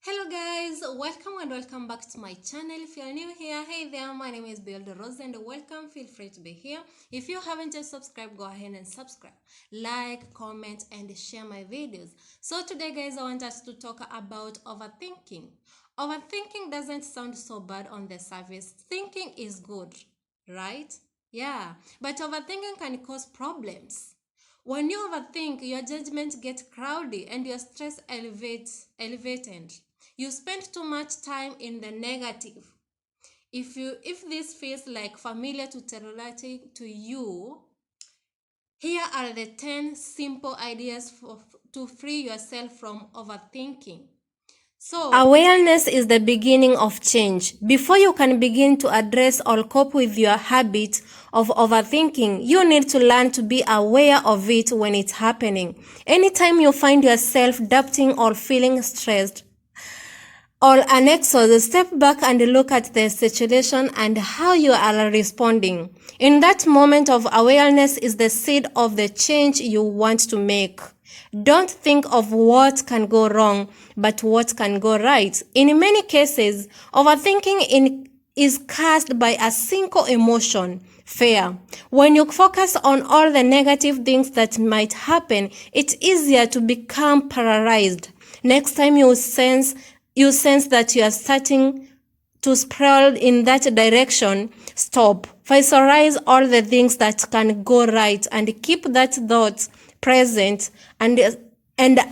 Hello guys, welcome and welcome back to my channel. If you're new here, hey there, my name is Builder Rose and welcome. Feel free to be here. If you haven't yet subscribed, go ahead and subscribe, like, comment and share my videos. So today guys, I want us to talk about overthinking. Overthinking doesn't sound so bad on the surface. Thinking is good, right? Yeah, but overthinking can cause problems. When you overthink, your judgment gets cloudy and your stress elevated. You spend too much time in the negative. If this feels like familiar to you, here are the 10 simple ideas to free yourself from overthinking. So, awareness is the beginning of change. Before you can begin to address or cope with your habit of overthinking, you need to learn to be aware of it when it's happening. Anytime you find yourself doubting or feeling stressed or anxious, step back and look at the situation and how you are responding. In that moment of awareness is the seed of the change you want to make. Don't think of what can go wrong, but what can go right. In many cases, overthinking is caused by a single emotion, fear. When you focus on all the negative things that might happen, it's easier to become paralyzed. Next time you sense that you are starting to spiral in that direction, stop. Visualize all the things that can go right and keep that thought present and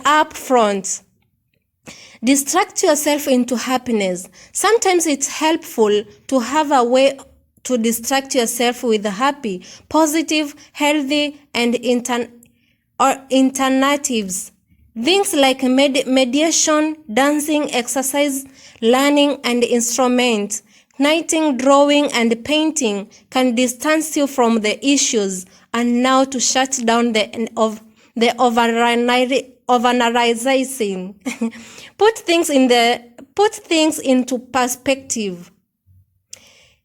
up front. Distract yourself into happiness. Sometimes it's helpful to have a way to distract yourself with happy, positive, healthy, and alternatives. Things like meditation, dancing, exercise, learning and instrument, knitting, drawing and painting can distance you from the issues and now to shut down the overanalyzing. Put things into perspective.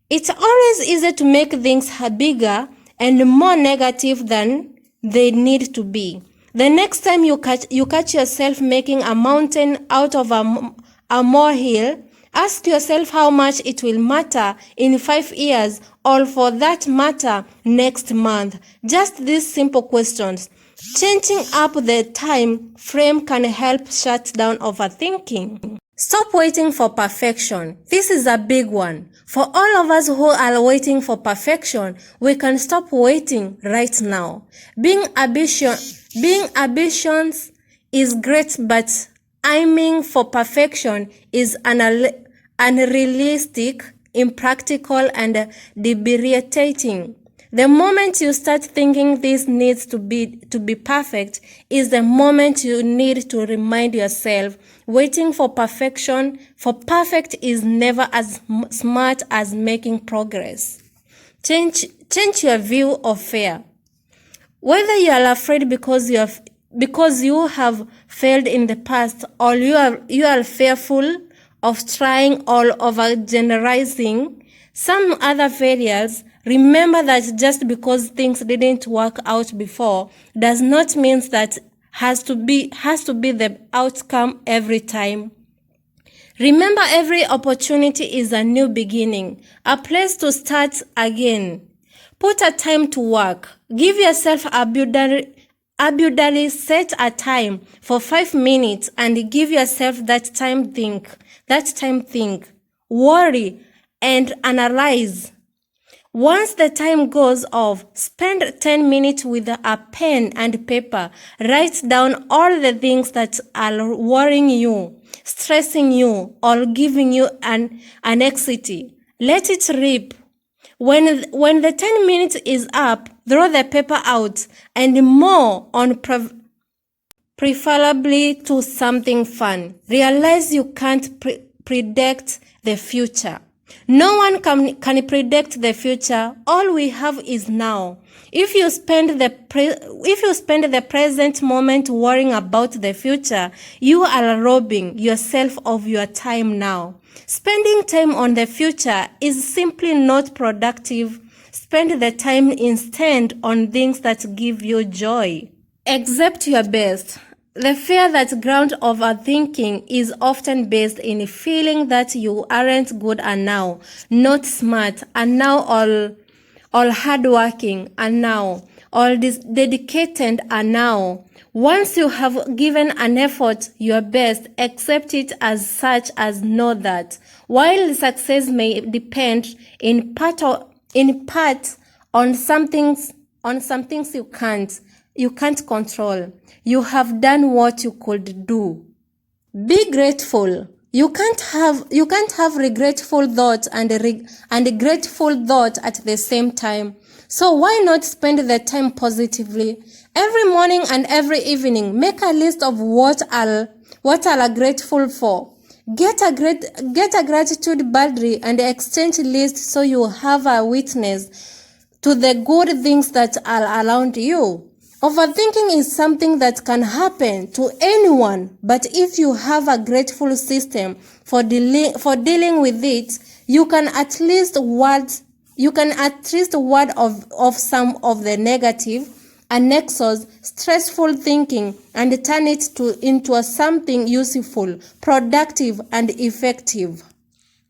It's always easy to make things bigger and more negative than they need to be. The next time you catch yourself making a mountain out of a molehill, ask yourself how much it will matter in 5 years or for that matter next month. Just these simple questions. Changing up the time frame can help shut down overthinking. Stop waiting for perfection. This is a big one. For all of us who are waiting for perfection, we can stop waiting right now. Being ambitious is great, but aiming for perfection is unrealistic, impractical, and debilitating. The moment you start thinking this needs to be perfect is the moment you need to remind yourself waiting for perfection for perfect is never as smart as making progress. Change your view of fear. Whether you are afraid because you have failed in the past or you are fearful of trying or overgeneralizing some other failures, remember that just because things didn't work out before does not mean that has to be the outcome every time. Remember, every opportunity is a new beginning, a place to start again. Put a time to work. Give yourself arbitrarily set a time for 5 minutes and give yourself that time think, worry and analyze. Once the time goes off, spend 10 minutes with a pen and paper. Write down all the things that are worrying you, stressing you, or giving you an anxiety. Let it rip. When the 10 minutes is up, throw the paper out and more on preferably to something fun. Realize you can't predict the future. No one can predict the future. All we have is now. If you spend the present moment worrying about the future, you are robbing yourself of your time now. Spending time on the future is simply not productive. Spend the time instead on things that give you joy. Accept your best. The fear that ground overthinking is often based in a feeling that you aren't good enough, not smart, and now all hardworking, and now all dedicated, and now. Once you have given an effort your best, accept it as such as know that while success may depend in part on some things you can't control. You have done what you could do. Be grateful. You can't have regretful thoughts and grateful thought at the same time. So why not spend the time positively? Every morning and every evening, make a list of what are grateful for. Get a gratitude battery and exchange list so you have a witness to the good things that are around you. Overthinking is something that can happen to anyone, but if you have a grateful system for dealing with it, you can at least ward of some of the negative, anxious, stressful thinking and turn it into something useful, productive, and effective.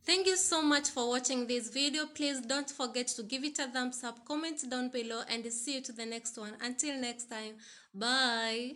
Thank you so much for watching this video. Please don't forget to give it a thumbs up, comment down below, and see you to the next one. Until next time, bye.